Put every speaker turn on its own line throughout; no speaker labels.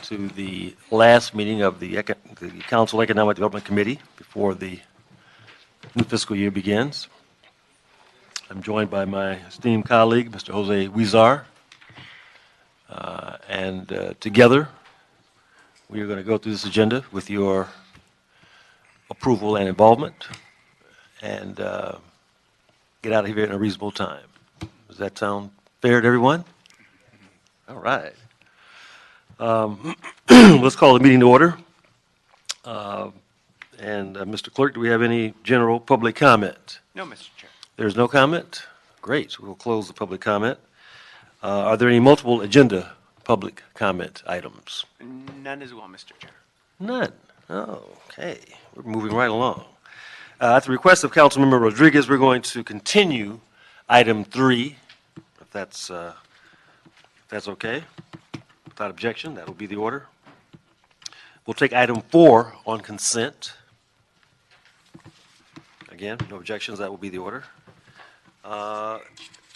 to the last meeting of the Council Economic Development Committee before the new fiscal year begins. I'm joined by my esteemed colleague, Mr. Jose Huizar, and together we are going to go through this agenda with your approval and involvement and get out of here in a reasonable time. Does that sound fair to everyone? All right. Let's call the meeting to order. Mr. Clerk, do we have any general public comment?
No, Mr. Chair.
There's no comment? Great. We'll close the public comment. Are there any multiple agenda public comment items?
None as well, Mr. Chair.
None. Oh, okay. We're moving right along. At the request of Councilmember Rodriguez, we're going to continue item 3, if that's okay. Without objection, that will be the order. We'll take item 4 on consent. Again, no objections, that will be the order.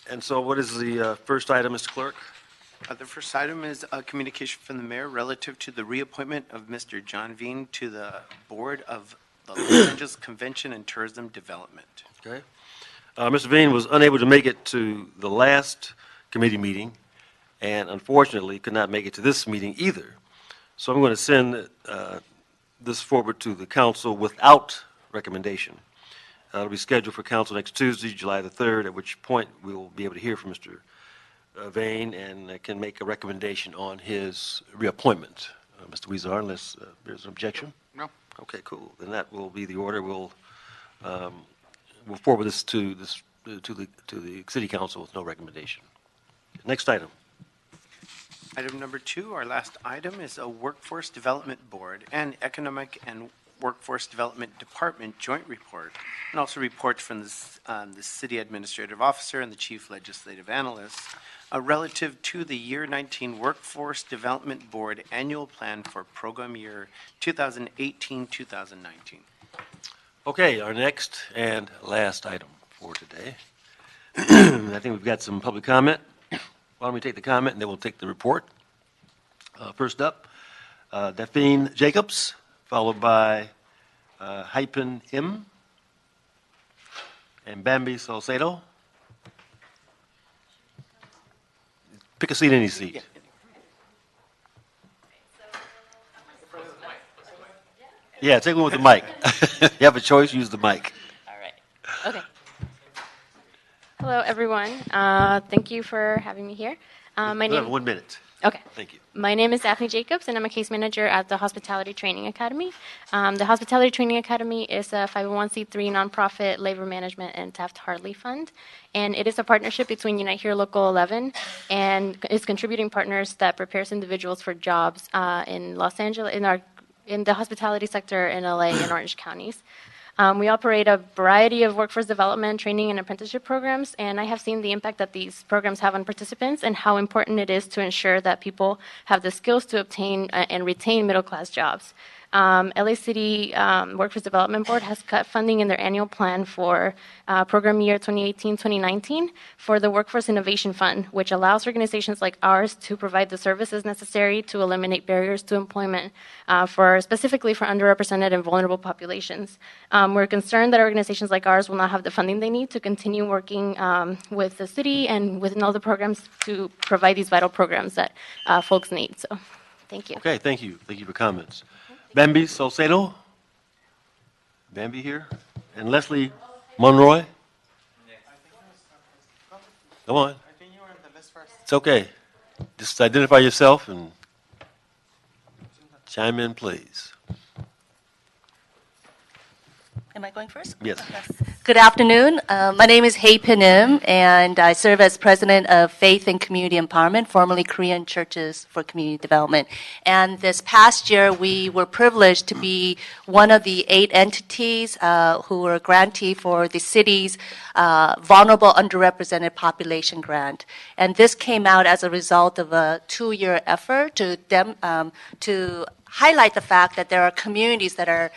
And so what is the first item, Mr. Clerk?
The first item is a communication from the mayor relative to the reappointment of Mr. John Veen to the board of the Los Angeles Convention and Tourism Development.
Okay. Mr. Veen was unable to make it to the last committee meeting and unfortunately could not make it to this meeting either. So I'm going to send this forward to the council without recommendation. It'll be scheduled for council next Tuesday, July the 3rd, at which point we will be able to hear from Mr. Veen and can make a recommendation on his reappointment. Mr. Huizar, unless there's an objection?
No.
Okay, cool. Then that will be the order. We'll forward this to the city council with no recommendation. Next item.
Item number 2, our last item, is a Workforce Development Board and Economic and Workforce Development Department joint report, and also reports from the City Administrative Officer and the Chief Legislative Analyst relative to the Year 19 Workforce Development Board Annual Plan for Program Year 2018-2019.
Okay, our next and last item for today. I think we've got some public comment. Why don't we take the comment and then we'll take the report. First up, Daphne Jacobs, followed by Hypen M. and Bambi Salcedo. Pick a seat, any seat. Yeah, take one with the mic. You have a choice, use the mic.
All right. Okay. Hello, everyone. Thank you for having me here.
You have 1 minute.
Okay.
Thank you.
My name is Daphne Jacobs, and I'm a case manager at the Hospitality Training Academy. The Hospitality Training Academy is a 501c3 nonprofit labor management and Taft-Hartley fund, and it is a partnership between Unite Here Local 11 and its contributing partners that prepares individuals for jobs in Los Angeles, in the hospitality sector in LA and Orange counties. We operate a variety of workforce development, training, and apprenticeship programs, and I have seen the impact that these programs have on participants and how important it is to ensure that people have the skills to obtain and retain middle-class jobs. LA City Workforce Development Board has cut funding in their annual plan for program year 2018-2019 for the Workforce Innovation Fund, which allows organizations like ours to provide the services necessary to eliminate barriers to employment specifically for underrepresented and vulnerable populations. We're concerned that organizations like ours will not have the funding they need to continue working with the city and within all the programs to provide these vital programs that folks need. So, thank you.
Okay, thank you. Thank you for comments. Bambi Salcedo? Bambi here? And Leslie Monroy? Come on. It's okay. Just identify yourself and chime in, please.
Am I going first?
Yes.
Okay. Good afternoon. My name is Hei Pinim, and I serve as president of Faith and Community Empowerment, formerly Korean Churches for Community Development. And this past year, we were privileged to be one of the 8 entities who were grantee for the city's Vulnerable Underrepresented Population Grant. And this came out as a result of a 2-year effort to highlight the fact that there are communities that are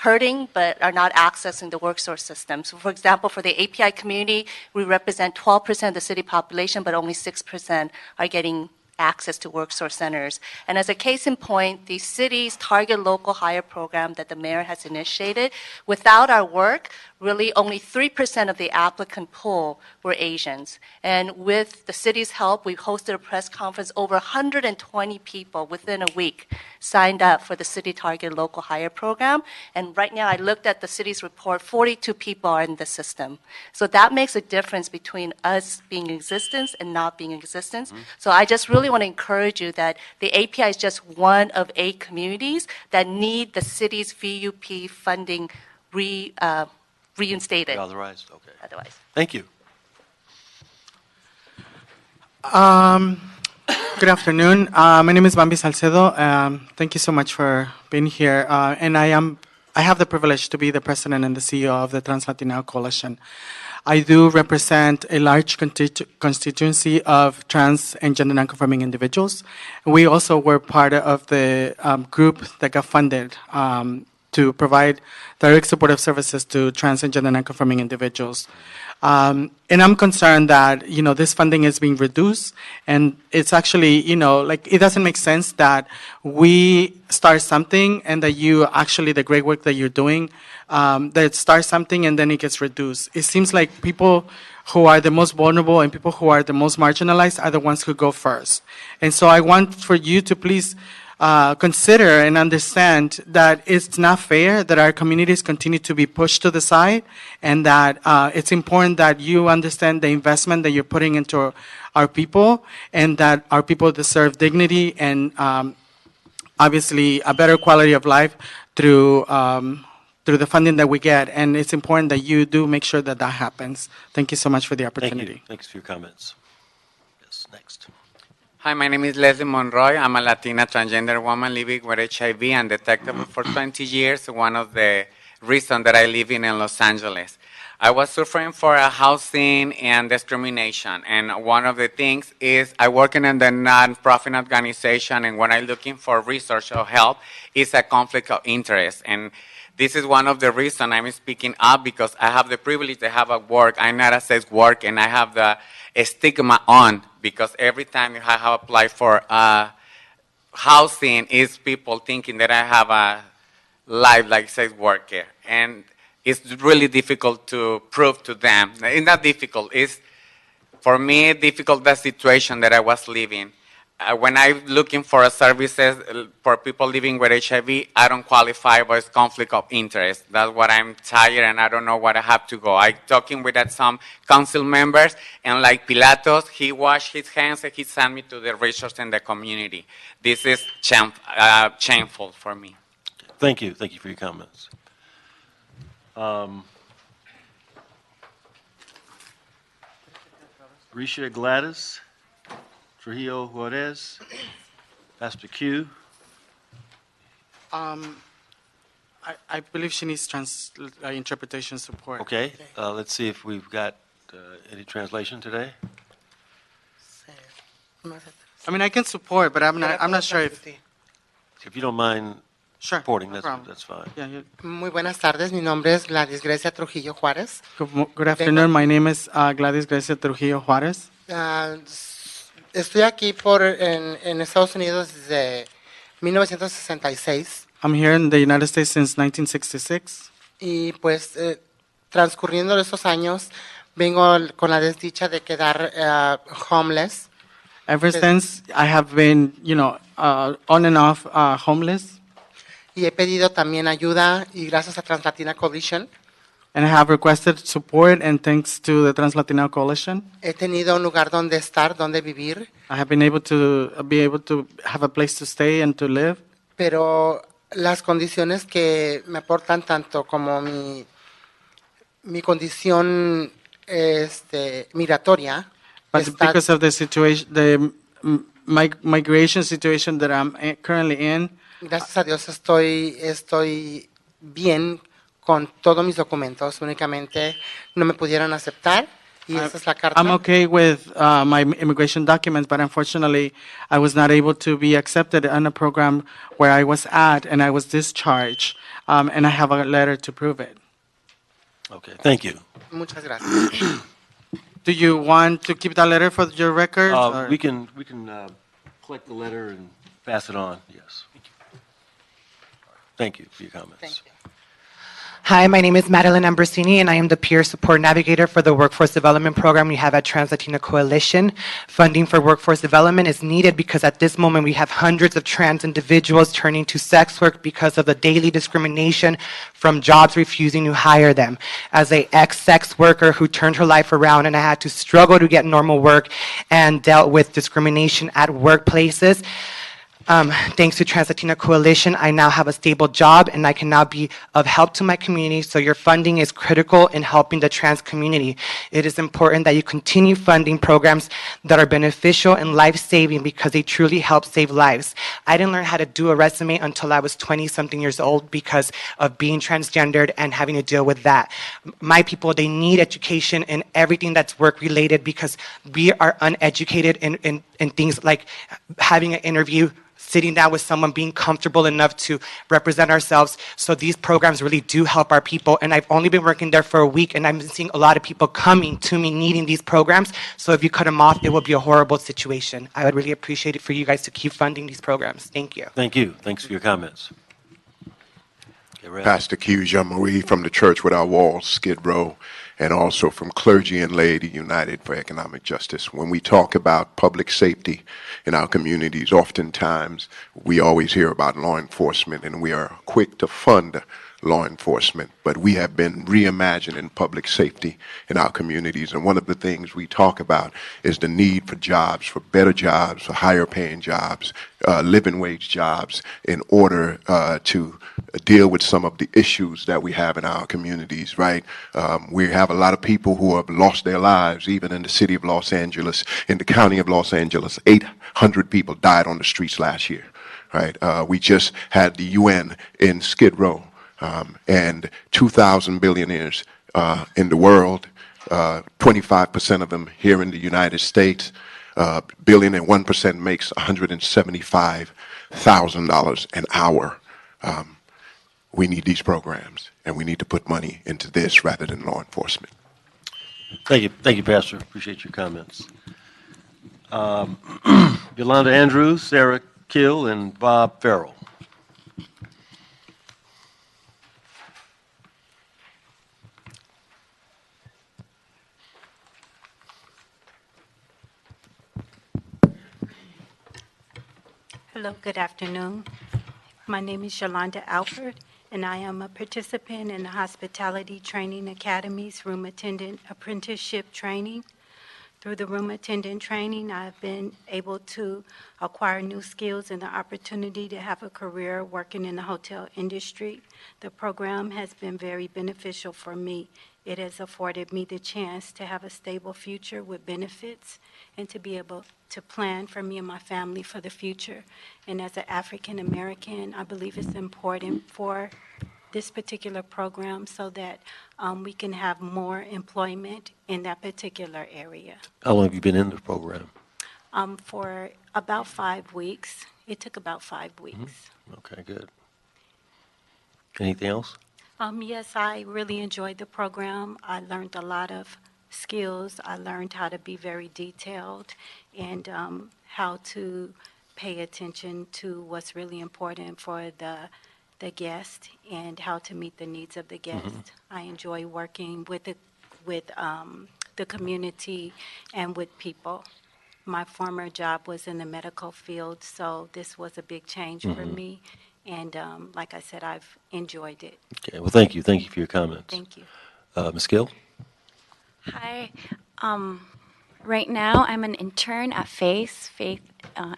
hurting but are not accessing the workforce system. So for example, for the API community, we represent 12% of the city population, but only 6% are getting access to workforce centers. And as a case in point, the city's Target Local Hire program that the mayor has initiated, without our work, really only 3% of the applicant pool were Asians. And with the city's help, we hosted a press conference. Over 120 people within a week signed up for the City Target Local Hire program. And right now, I looked at the city's report, 42 people are in the system. So that makes a difference between us being in existence and not being in existence. So I just really want to encourage you that the API is just one of 8 communities that need the city's VUP funding reinstated.
Authorized, okay.
Otherwise.
Thank you.
Good afternoon. My name is Bambi Salcedo. Thank you so much for being here. And I have the privilege to be the president and the CEO of the Trans-Latino Coalition. I do represent a large constituency of trans and gender nonconforming individuals. We also were part of the group that got funded to provide direct supportive services to trans and gender nonconforming individuals. And I'm concerned that, this funding is being reduced, and it's actually, it doesn't make sense that we start something and that the great work that you're doing, that start something and then it gets reduced. It seems like people who are the most vulnerable and people who are the most marginalized are the ones who go first. And so I want for you to please consider and understand that it's not fair that our communities continue to be pushed to the side, and that it's important that you understand the investment that you're putting into our people, and that our people deserve dignity and obviously a better quality of life through the funding that we get. And it's important that you do make sure that that happens. Thank you so much for the
Thank
opportunity.
you. Thanks for your comments. Yes, next.
Hi, my name is Leslie Monroy. I'm a Latina transgender woman living with HIV and detected for 20 years, one of the reasons that I live in Los Angeles. I was suffering for housing and discrimination, and one of the things is I work in the non-profit organization, and when I'm looking for research or help, it's a conflict of interest. And this is one of the reasons I'm speaking up, because I have the privilege to have a work. I'm not a sex work, and I have the stigma on, because every time I have applied for housing, is people thinking that I have a life like sex worker. And it's really difficult to prove to them. It's not difficult. It's, for me, difficult the situation that I was living. When I'm looking for services for people living with HIV, I don't qualify, but it's conflict of interest. That's what I'm tired, and I don't know what I have to go. I'm talking with some council members, and like Pilatos, he washed his hands and he sent me to the resource in the community. This is shameful for me.
Thank you. Thank you for your comments. Risha Gladys Trujillo Juarez, Pastor Q.
I believe she needs interpretation support.
Okay, let's see if we've got any translation today.
I mean, I can support, but I'm not sure if.
If you don't mind
Sure.
supporting,
no
that's,
problem.
that's fine.
Yeah.
Muy buenas tardes, mi nombre es Gladys Grecia Trujillo Juárez.
Good afternoon. My name is Gladys Grecia Trujillo Juarez.
Estoy aquí en Estados Unidos desde 1966
I'm here in the United States since 1966.
y pues transcurriendo esos años vengo con la desdicha de quedar homeless.
Ever since, I have been, on and off homeless,
Y he pedido también ayuda y gracias a Trans-Latina Coalition
and I have requested support, and thanks to the Trans-Latino Coalition,
he tenido un lugar donde estar, donde vivir,
I have been able to have a place to stay and to live.
pero las condiciones que me aportan tanto como mi condición migratoria
But
está,
because of the situation, the migration situation that I'm currently in,
gracias a Dios estoy bien con todos mis documentos, únicamente no me pudieron aceptar y esa es la carta.
I'm okay with my immigration documents, but unfortunately, I was not able to be accepted on a program where I was at, and I was discharged, and I have a letter to prove it.
Okay, thank you.
Muchas gracias.
Do you want to keep that letter for your records? or-
We can collect the letter and pass it on, yes. Thank you for your comments.
Thank you.
Hi, my name is Madeline Ambrosini, and I am the Peer Support Navigator for the Workforce Development Program we have at Trans-Latina Coalition. Funding for workforce development is needed because at this moment we have hundreds of trans individuals turning to sex work because of the daily discrimination from jobs refusing to hire them. As a ex-sex worker who turned her life around and I had to struggle to get normal work and dealt with discrimination at workplaces, thanks to Trans-Latina Coalition, I now have a stable job and I can now be of help to my community, so your funding is critical in helping the trans community. It is important that you continue funding programs that are beneficial and life-saving because they truly help save lives. I didn't learn how to do a resume until I was 20-something years old because of being transgendered and having to deal with that. My people, they need education in everything that's work-related because we are uneducated in things like having an interview, sitting down with someone, being comfortable enough to represent ourselves. So these programs really do help our people. And I've only been working there for a week, and I've been seeing a lot of people coming to me needing these programs. So if you cut them off, it would be a horrible situation. I would really appreciate it for you guys to keep funding these programs. Thank you.
Thank you. Thanks for your comments. Okay, Red.
Pastor Q. Jean-Marie from the Church Without Walls, Skid Row, and also from Clergy and Laity United for Economic Justice. When we talk about public safety in our communities, oftentimes we always hear about law enforcement, and we are quick to fund law enforcement, but we have been reimagining public safety in our communities. And one of the things we talk about is the need for jobs, for better jobs, for higher paying jobs, living wage jobs, in order to deal with some of the issues that we have in our communities, right? We have a lot of people who have lost their lives, even in the city of Los Angeles, in the county of Los Angeles. 800 people died on the streets last year, right? We just had the UN in Skid Row. And 2,000 billionaires in the world, 25% of them here in the United States, billion and 1% makes $175,000 an hour. We need these programs, and we need to put money into this rather than law enforcement.
Thank you, Pastor. Appreciate your comments. Yolanda Andrews, Sarah Kill, and Bob Farrell.
Hello, good afternoon. My name is Yolanda Alford, and I am a participant in the Hospitality Training Academy's Room Attendant Apprenticeship Training. Through the room attendant training, I've been able to acquire new skills and the opportunity to have a career working in the hotel industry. The program has been very beneficial for me. It has afforded me the chance to have a stable future with benefits and to be able to plan for me and my family for the future. And as an African American, I believe it's important for this particular program so that we can have more employment in that particular area.
How long have you been in the program?
For about 5 weeks. It took about 5 weeks.
Mm-hmm. Okay, good. Anything else?
Yes, I really enjoyed the program. I learned a lot of skills. I learned how to be very detailed and how to pay attention to what's really important for the guest and how to meet the needs of the guest. Mm-hmm. I enjoy working with the community and with people. My former job was in the medical field, so this was a big change for me. And like I said, I've enjoyed it.
Okay, well, thank you. Thank you for your comments.
Thank you.
Ms. Gill?
Hi. Right now, I'm an intern at Faith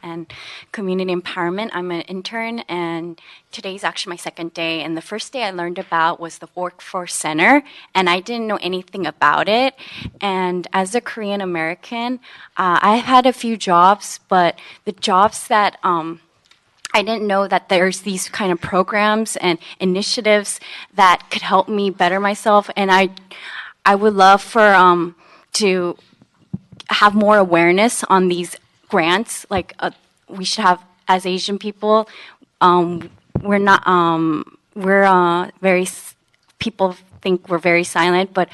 and Community Empowerment. I'm an intern, and today's actually my second day. And the first day I learned about was the Workforce Center, and I didn't know anything about it. And as a Korean American, I've had a few jobs, but the jobs that I didn't know that there's these kind of programs and initiatives that could help me better myself. And I would love for to have more awareness on these grants. Like we should have, as Asian people, we're not we're very, people think we're very silent, but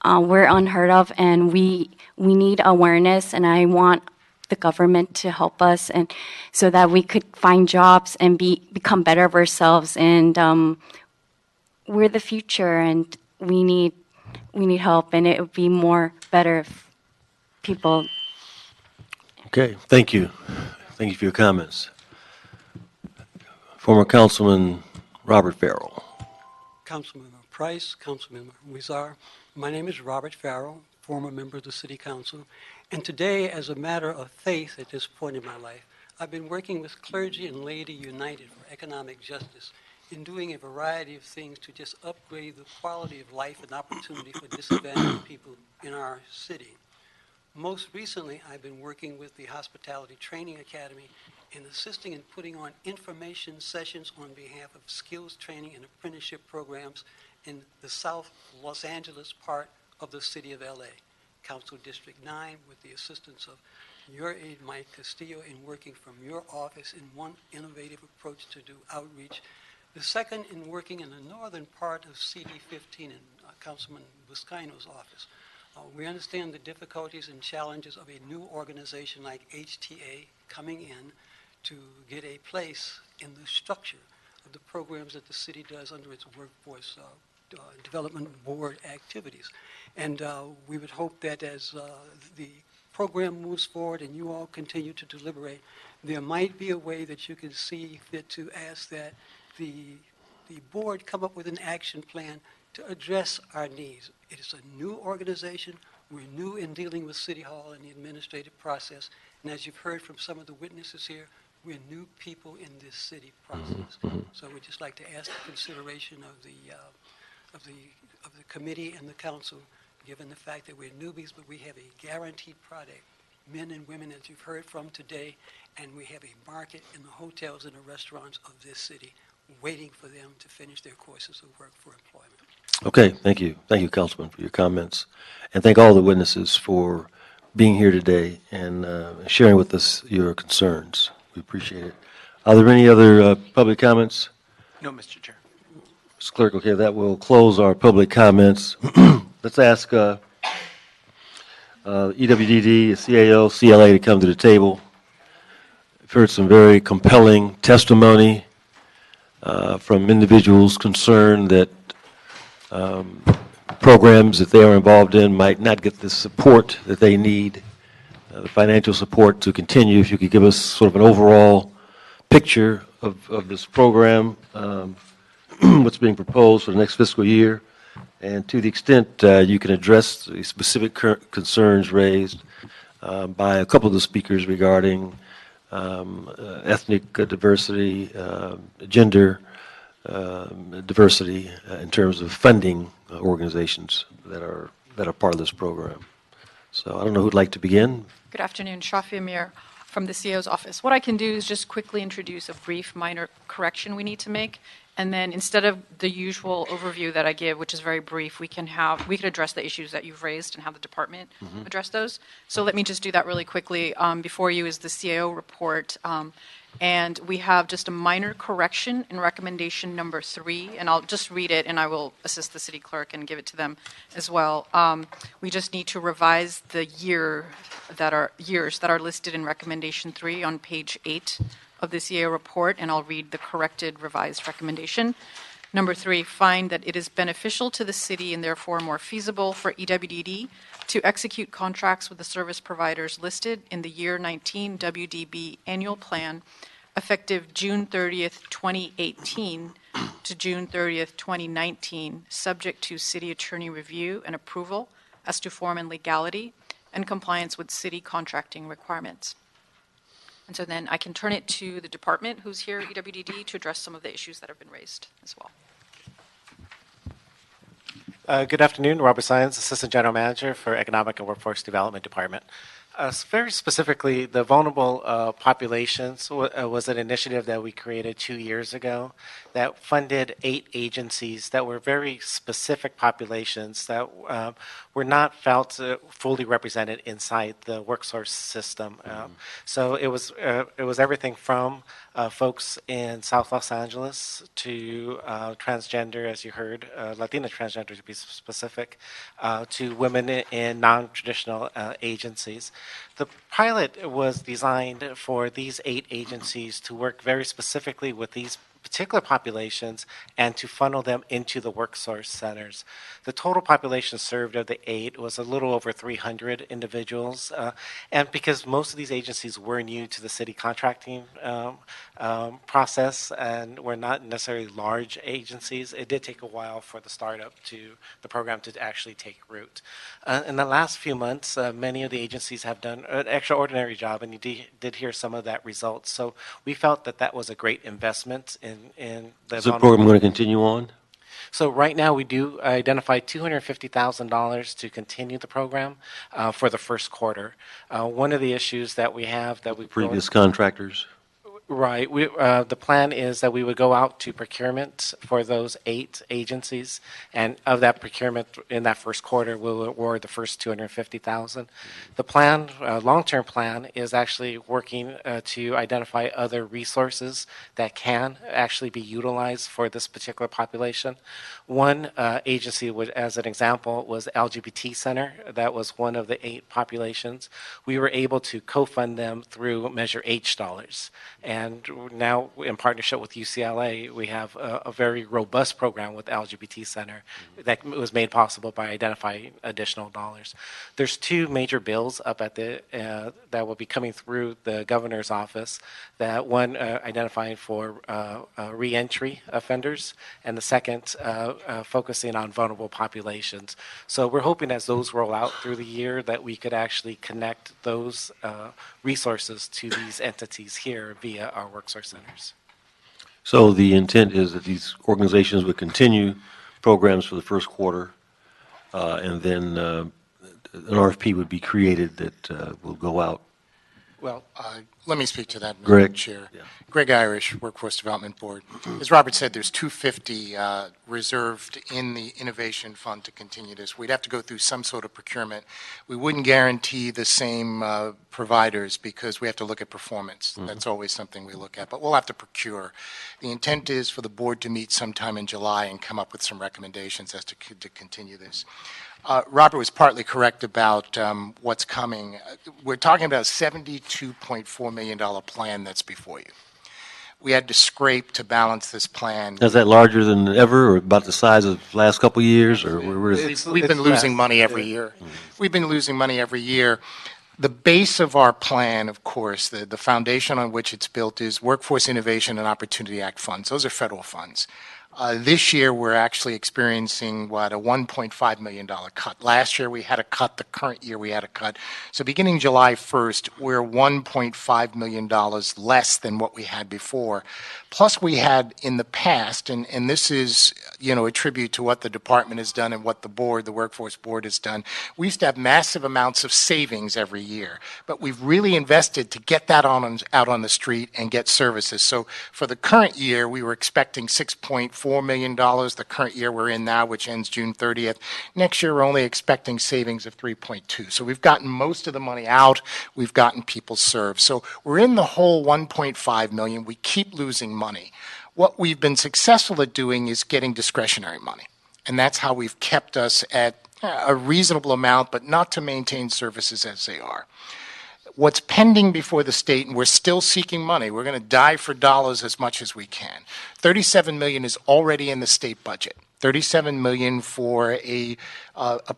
we're unheard of, and we need awareness. And I want the government to help us, and so that we could find jobs and become better of ourselves. And we're the future, and we need help, and it would be more better if people.
Okay, thank you. Thank you for your comments. Former Councilman Robert Farrell.
Councilmember Price, Councilmember Huizar. My name is Robert Farrell, former member of the City Council, and today, as a matter of faith at this point in my life, I've been working with Clergy and Laity United for Economic Justice in doing a variety of things to just upgrade the quality of life and opportunity for disadvantaged people in our city. Most recently, I've been working with the Hospitality Training Academy in assisting in putting on information sessions on behalf of skills training and apprenticeship programs in the South Los Angeles part of the city of LA. Council District 9, with the assistance of your aide, Mike Castillo, in working from your office in one innovative approach to do outreach. The second in working in the northern part of CD15 in Councilman Buscaino's office. We understand the difficulties and challenges of a new organization like HTA coming in to get a place in the structure of the programs that the city does under its workforce development board activities. And we would hope that as the program moves forward and you all continue to deliberate, there might be a way that you can see fit to ask that the board come up with an action plan to address our needs. It is a new organization. We're new in dealing with City Hall and the administrative process. And as you've heard from some of the witnesses here, we're new people in this city process. So we'd just like to ask the consideration of the committee and the council, given the fact that we're newbies, but we have a guaranteed product, men and women, as you've heard from today, and we have a market in the hotels and the restaurants of this city waiting for them to finish their courses of work for employment.
Okay, thank you. Thank you, Councilman, for your comments. And thank all the witnesses for being here today and sharing with us your concerns. We appreciate it. Are there any other public comments?
No, Mr. Chair.
Mr. Clerk, okay, that will close our public comments. Let's ask EWDD, CAO, CLA to come to the table. I've heard some very compelling testimony from individuals concerned that programs that they are involved in might not get the support that they need, the financial support to continue. If you could give us sort of an overall picture of this program, what's being proposed for the next fiscal year, and to the extent you can address the specific concerns raised by a couple of the speakers regarding ethnic diversity, gender diversity in terms of funding organizations that are part of this program. So I don't know who'd like to begin.
Good afternoon, Shafi Amir from the CEO's office. What I can do is just quickly introduce a brief minor correction we need to make, and then instead of the usual overview that I give, which is very brief, we could address the issues that you've raised and have the department address those. So let me just do that really quickly. Before you is the Cio Report, and we have just a minor correction in recommendation number 3, and I'll just read it, and I will assist the city clerk and give it to them as well. We just need to revise the years that are listed in recommendation 3 on page 8 of the Cio Report, and I'll read the corrected revised recommendation. Number 3, find that it is beneficial to the city and therefore more feasible for EWDD to execute contracts with the service providers listed in the year 19 WDB annual plan effective June 30th, 2018 to June 30th, 2019, subject to city attorney review and approval as to form and legality and compliance with city contracting requirements. And so then I can turn it to the department who's here, EWDD, to address some of the issues that have been raised as well.
Good afternoon, Robert Science, Assistant General Manager for Economic and Workforce Development Department. Very specifically, the vulnerable populations was an initiative that we created 2 years ago that funded 8 agencies that were very specific populations that were not felt fully represented inside the WorkSource system. So it was everything from folks in South Los Angeles to transgender, as you heard, Latina transgender to be specific, to women in non-traditional agencies. The pilot was designed for these 8 agencies to work very specifically with these particular populations and to funnel them into the workforce centers. The total population served of the 8 was a little over 300 individuals, and because most of these agencies were new to the city contracting process and were not necessarily large agencies, it did take a while for the startup to the program to actually take root. In the last few months, many of the agencies have done an extraordinary job, and you did hear some of that results. So we felt that that was a great investment in the
Is the program going to continue on?
So right now we do identify $250,000 to continue the program for the first quarter. One of the issues that we have that we
Previous contractors?
Right. The plan is that we would go out to procurement for those 8 agencies, and of that procurement in that first quarter, we'll award the first $250,000. The plan, long-term plan, is actually working to identify other resources that can actually be utilized for this particular population. One agency, as an example, was LGBT Center. That was one of the 8 populations. We were able to co-fund them through Measure H dollars. And now, in partnership with UCLA, we have a very robust program with LGBT Center that was made possible by identifying additional dollars. There's 2 major bills up at the that will be coming through the governor's office. That one identifying for reentry offenders, and the second focusing on vulnerable populations. So we're hoping as those roll out through the year that we could actually connect those resources to these entities here via our workforce centers.
So the intent is that these organizations would continue programs for the first quarter, and then an RFP would be created that will go out.
Well, let me speak to that, Mr.
Greg.
Chair.
Yeah.
Greg Irish, Workforce Development Board. As Robert said, there's $250 reserved in the Innovation Fund to continue this. We'd have to go through some sort of procurement. We wouldn't guarantee the same providers because we have to look at performance. That's always something we look at, but we'll have to procure. The intent is for the board to meet sometime in July and come up with some recommendations as to continue this. Robert was partly correct about what's coming. We're talking about a $72.4 million plan that's before you. We had to scrape to balance this plan.
Is that larger than ever, or about the size of the last couple of years, or where is it?
We've been losing money every year. We've been losing money every year. The base of our plan, of course, the foundation on which it's built is Workforce Innovation and Opportunity Act funds. Those are federal funds. This year, we're actually experiencing, a $1.5 million cut. Last year, we had a cut. The current year, we had a cut. So beginning July 1st, we're $1.5 million less than what we had before. Plus, we had in the past, and this is, a tribute to what the department has done and what the board, the Workforce Board, has done. We used to have massive amounts of savings every year, but we've really invested to get that out on the street and get services. So for the current year, we were expecting $6.4 million. The current year we're in now, which ends June 30th. Next year, we're only expecting savings of 3.2. So we've gotten most of the money out. We've gotten people served. So we're in the whole 1.5 million. We keep losing money. What we've been successful at doing is getting discretionary money. And that's how we've kept us at a reasonable amount, but not to maintain services as they are. What's pending before the state, and we're still seeking money, we're going to dive for dollars as much as we can. $37 million is already in the state budget. $37 million for a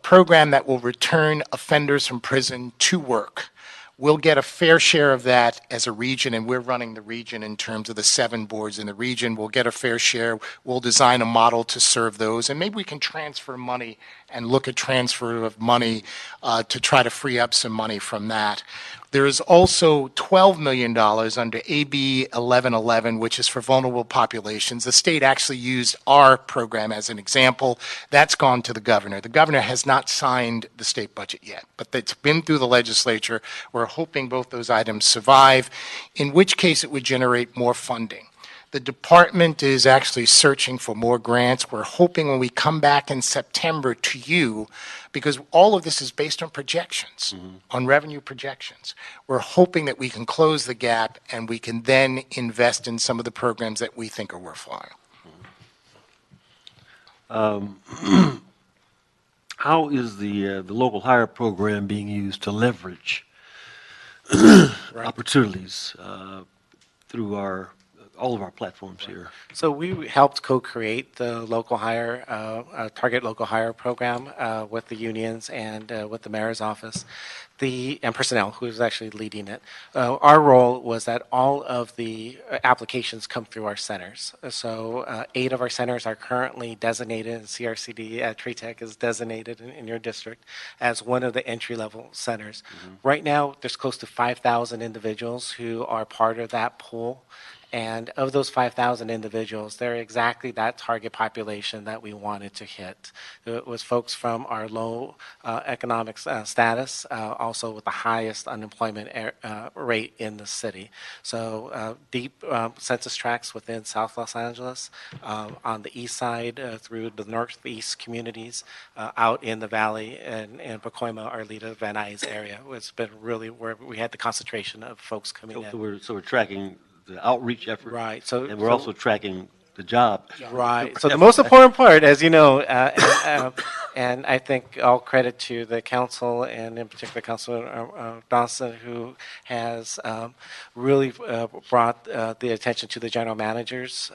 program that will return offenders from prison to work. We'll get a fair share of that as a region, and we're running the region in terms of the 7 boards in the region. We'll get a fair share. We'll design a model to serve those, and maybe we can transfer money and look at transfer of money to try to free up some money from that. There is also $12 million under AB 1111, which is for vulnerable populations. The state actually used our program as an example. That's gone to the governor. The governor has not signed the state budget yet, but it's been through the legislature. We're hoping both those items survive, in which case it would generate more funding. The department is actually searching for more grants. We're hoping when we come back in September to you, because all of this is based on projections, on revenue projections. We're hoping that we can close the gap and we can then invest in some of the programs that we think are worthwhile.
How is the local hire program being used to leverage opportunities through all of our platforms here.
So we helped co-create the local hire, target local hire program with the unions and with the mayor's office, and personnel, who is actually leading it. Our role was that all of the applications come through our centers. So 8 of our centers are currently designated, and CRCD at TreeTech is designated in your district as one of the entry-level centers. Right now, there's close to 5,000 individuals who are part of that pool. And of those 5,000 individuals, they're exactly that target population that we wanted to hit. It was folks from our low economic status, also with the highest unemployment rate in the city. So deep census tracts within South Los Angeles, on the east side through the northeast communities, out in the valley and Pacoima, Arleta, Van Nuys area. It's been really where we had the concentration of folks coming in.
So we're tracking the outreach effort.
Right.
And we're also tracking the job.
Right. So the most important part, as you know, and I think all credit to the council and in particular Councilor Dawson, who has really brought the attention to the general managers.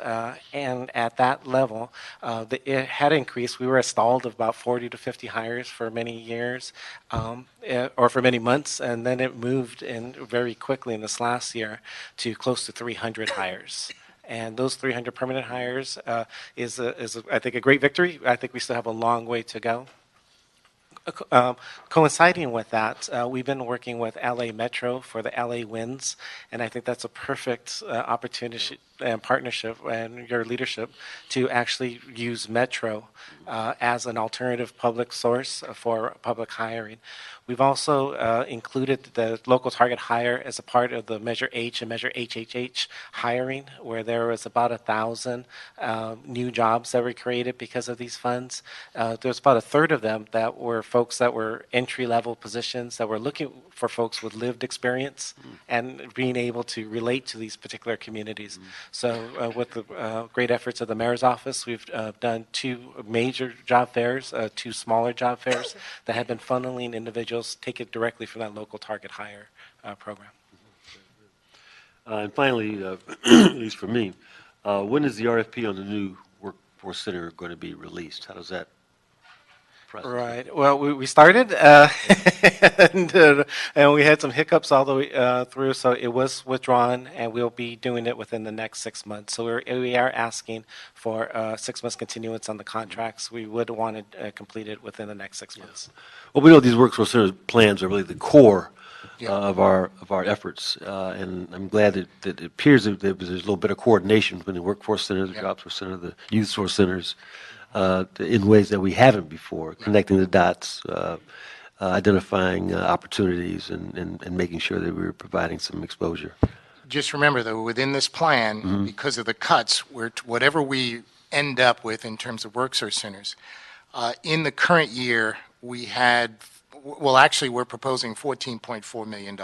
And at that level, it had increased. We were stalled of about 40 to 50 hires for many years, or for many months, and then it moved in very quickly in this last year to close to 300 hires. And those 300 permanent hires is I think, a great victory. I think we still have a long way to go. Coinciding with that, we've been working with LA Metro for the LA Wins, and I think that's a perfect opportunity and partnership and your leadership to actually use Metro as an alternative public source for public hiring. We've also included the local target hire as a part of the Measure H and Measure HHH hiring, where there was about 1,000 new jobs that were created because of these funds. There's about a third of them that were folks that were entry-level positions that were looking for folks with lived experience and being able to relate to these particular communities. So with the great efforts of the mayor's office, we've done 2 major job fairs, 2 smaller job fairs that have been funneling individuals, take it directly from that local target hire program.
And finally, at least for me, when is the RFP on the new workforce center going to be released? How does that process work?
Right. Well, we started, and we had some hiccups all the way through, so it was withdrawn, and we'll be doing it within the next 6 months. So we are asking for 6 months continuance on the contracts. We would want to complete it within the next 6 months.
Well, we know these workforce center plans are really the core of our efforts, and I'm glad that it appears that there's a little bit of coordination between the workforce center, the jobs force center, the youth source centers, in ways that we haven't before, connecting the dots, identifying opportunities, and making sure that we're providing some exposure.
Just remember, though, within this plan, because of the cuts, whatever we end up with in terms of workforce centers, in the current year, we had, well, actually, we're proposing $14.4 million.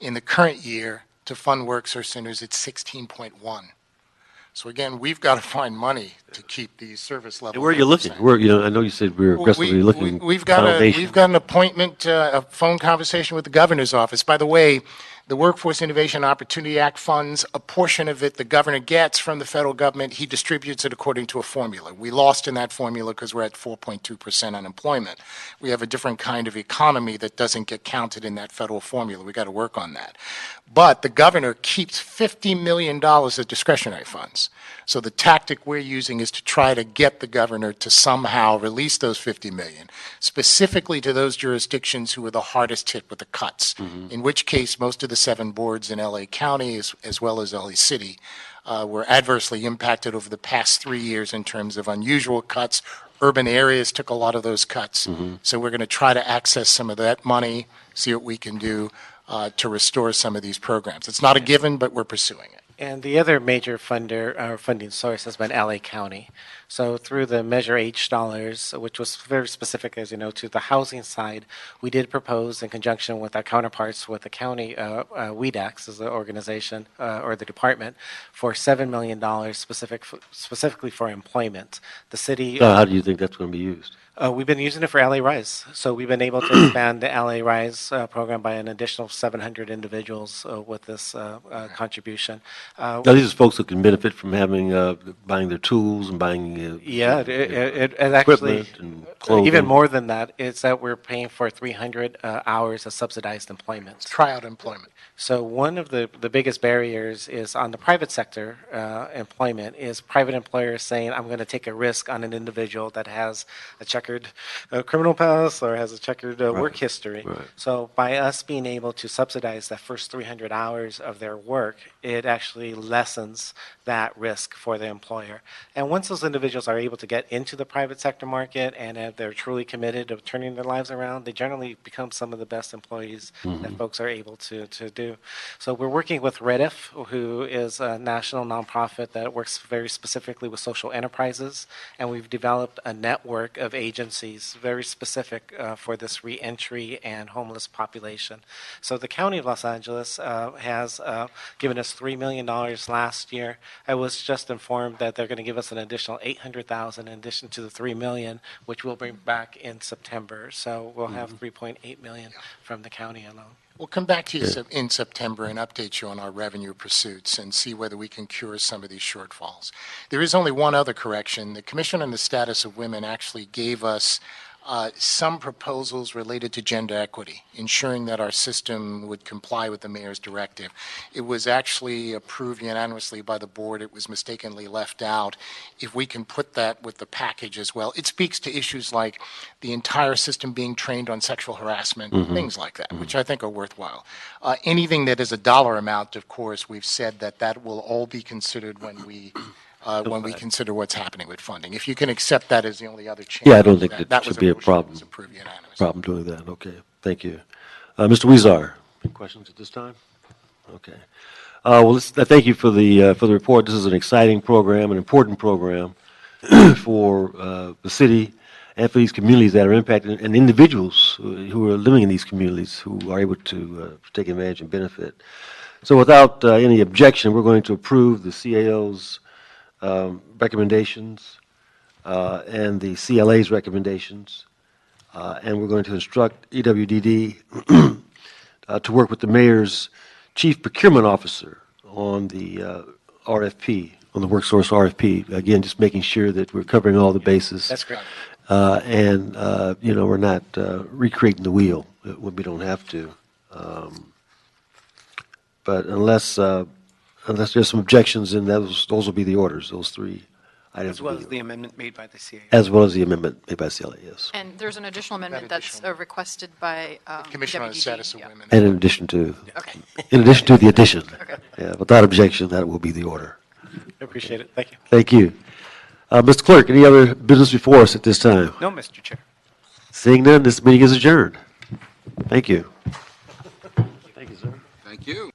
In the current year, to fund workforce centers, it's 16.1. So again, we've got to find money to keep these service levels.
And where are you looking? I know you said we're aggressively looking.
We've got an appointment, a phone conversation with the governor's office. By the way, the Workforce Innovation Opportunity Act funds, a portion of it the governor gets from the federal government, he distributes it according to a formula. We lost in that formula because we're at 4.2% unemployment. We have a different kind of economy that doesn't get counted in that federal formula. We got to work on that. But the governor keeps $50 million of discretionary funds. So the tactic we're using is to try to get the governor to somehow release those $50 million, specifically to those jurisdictions who were the hardest hit with the cuts, in which case most of the 7 boards in LA County as well as LA City were adversely impacted over the past 3 years in terms of unusual cuts. Urban areas took a lot of those cuts. So we're going to try to access some of that money, see what we can do to restore some of these programs. It's not a given, but we're pursuing it.
And the other major funding source has been LA County. So through the Measure H dollars, which was very specific, as you know, to the housing side, we did propose in conjunction with our counterparts with the county, WEDAX as the organization or the department, for $7 million specifically for employment. The city.
How do you think that's going to be used?
We've been using it for LA Rise. So we've been able to expand the LA Rise program by an additional 700 individuals with this contribution.
Now, these are folks who can benefit from having, buying their tools and buying
Yeah, it actually,
equipment and clothing.
even more than that, it's that we're paying for 300 hours of subsidized employment.
Tryout employment.
So one of the biggest barriers is on the private sector employment is private employers saying, I'm going to take a risk on an individual that has a checkered criminal past or has a checkered work history.
Right.
So by us being able to subsidize that first 300 hours of their work, it actually lessens that risk for the employer. And once those individuals are able to get into the private sector market and if they're truly committed to turning their lives around, they generally become some of the best employees that folks are able to do. So we're working with REDIF, who is a national nonprofit that works very specifically with social enterprises, and we've developed a network of agencies very specific for this reentry and homeless population. So the County of Los Angeles has given us $3 million last year. I was just informed that they're going to give us an additional $800,000 in addition to the $3 million, which we'll bring back in September. So we'll have $3.8 million from the county alone.
We'll come back to you in September and update you on our revenue pursuits and see whether we can cure some of these shortfalls. There is only one other correction. The Commission on the Status of Women actually gave us some proposals related to gender equity, ensuring that our system would comply with the mayor's directive. It was actually approved unanimously by the board. It was mistakenly left out. If we can put that with the package as well, it speaks to issues like the entire system being trained on sexual harassment, things like that, which I think are worthwhile. Anything that is a dollar amount, of course, we've said that will all be considered when we consider what's happening with funding. If you can accept that as the only other change.
Yeah, I don't think that
was
should be a
motion that
problem.
was approved unanimously.
Problem doing that. Okay, thank you. Mr. Weezar, any questions at this time? Okay. Well, thank you for the report. This is an exciting program, an important program for the city and for these communities that are impacted, and individuals who are living in these communities who are able to take advantage and benefit. So without any objection, we're going to approve the CAO's recommendations and the CLA's recommendations, and we're going to instruct EWDD to work with the mayor's chief procurement officer on the RFP, on the WorkSource RFP. Again, just making sure that we're covering all the bases.
That's great.
And we're not recreating the wheel when we don't have to. But unless there's some objections, then those will be the orders, those three items.
As well as the amendment made by the CAO.
As well as the amendment made by CLA, yes.
And there's an additional amendment that's requested by
Commission on the
WDD.
Status of
Yeah.
Women.
And in addition to
Okay.
the addition. Yeah, without objection, that will be the order.
I appreciate it. Thank you.
Thank you. Mr. Clerk, any other business before us at this time?
No, Mr. Chair.
Seeing none, this meeting is adjourned. Thank you. Thank you, sir.
Thank you.